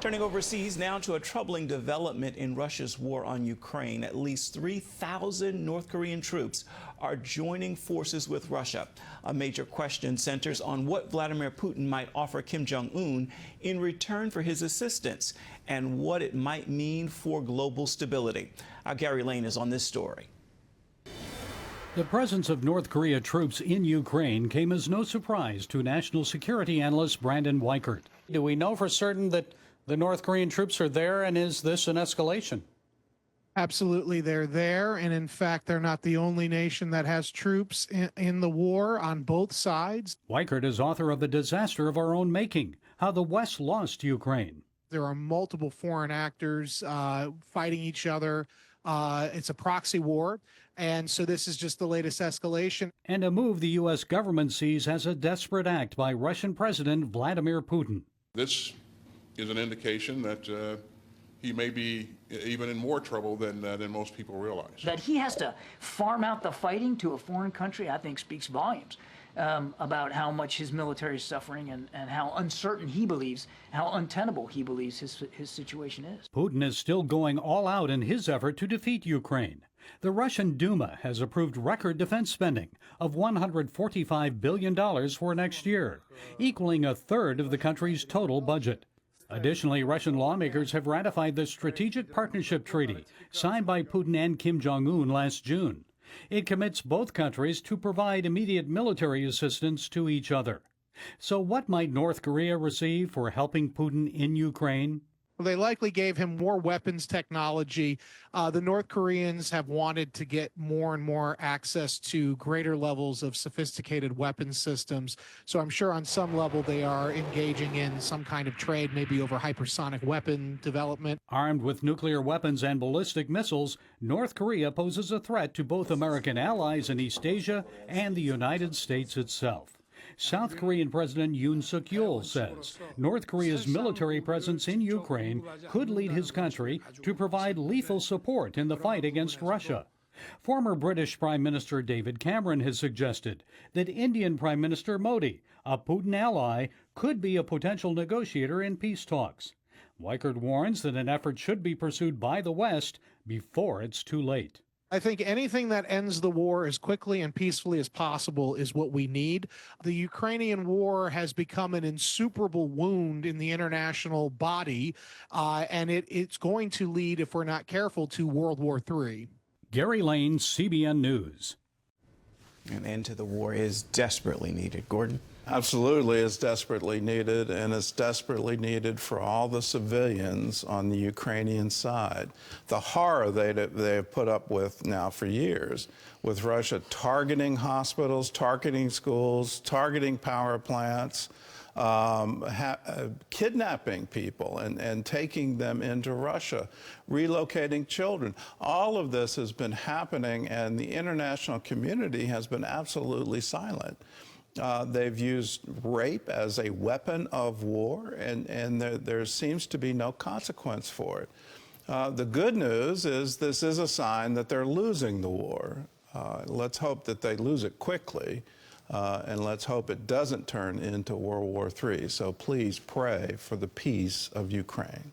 Turning overseas now to a troubling development in Russia's war on Ukraine. At least 3,000 North Korean troops are joining forces with Russia. A major question centers on what Vladimir Putin might offer Kim Jong-un in return for his assistance and what it might mean for global stability. Our Gary Lane is on this story. The presence of North Korea troops in Ukraine came as no surprise to national security analyst Brandon Weichert. Do we know for certain that the North Korean troops are there, and is this an escalation? Absolutely, they're there, and in fact, they're not the only nation that has troops in the war on both sides. Weichert is author of The Disaster of Our Own Making, How the West Lost Ukraine. There are multiple foreign actors fighting each other. It's a proxy war, and so this is just the latest escalation. And a move the U.S. government sees as a desperate act by Russian President Vladimir Putin. This is an indication that he may be even in more trouble than most people realize. That he has to farm out the fighting to a foreign country, I think, speaks volumes about how much his military is suffering and how uncertain he believes, how untenable he believes his situation is. Putin is still going all out in his effort to defeat Ukraine. The Russian Duma has approved record defense spending of $145 billion for next year, equaling a third of the country's total budget. Additionally, Russian lawmakers have ratified the Strategic Partnership Treaty signed by Putin and Kim Jong-un last June. It commits both countries to provide immediate military assistance to each other. So what might North Korea receive for helping Putin in Ukraine? Well, they likely gave him more weapons technology. The North Koreans have wanted to get more and more access to greater levels of sophisticated weapons systems. So I'm sure on some level they are engaging in some kind of trade, maybe over hypersonic weapon development. Armed with nuclear weapons and ballistic missiles, North Korea poses a threat to both American allies in East Asia and the United States itself. South Korean President Yoon Suk-yeol says North Korea's military presence in Ukraine could lead his country to provide lethal support in the fight against Russia. Former British Prime Minister David Cameron has suggested that Indian Prime Minister Modi, a Putin ally, could be a potential negotiator in peace talks. Weichert warns that an effort should be pursued by the West before it's too late. I think anything that ends the war as quickly and peacefully as possible is what we need. The Ukrainian war has become an insuperable wound in the international body, and it's going to lead, if we're not careful, to World War III. Gary Lane, CBN News. An end to the war is desperately needed. Gordon? Absolutely, it's desperately needed, and it's desperately needed for all the civilians on the Ukrainian side. The horror they've put up with now for years, with Russia targeting hospitals, targeting schools, targeting power plants, kidnapping people and taking them into Russia, relocating children. All of this has been happening, and the international community has been absolutely silent. They've used rape as a weapon of war, and there seems to be no consequence for it. The good news is this is a sign that they're losing the war. Let's hope that they lose it quickly, and let's hope it doesn't turn into World War III. So please pray for the peace of Ukraine.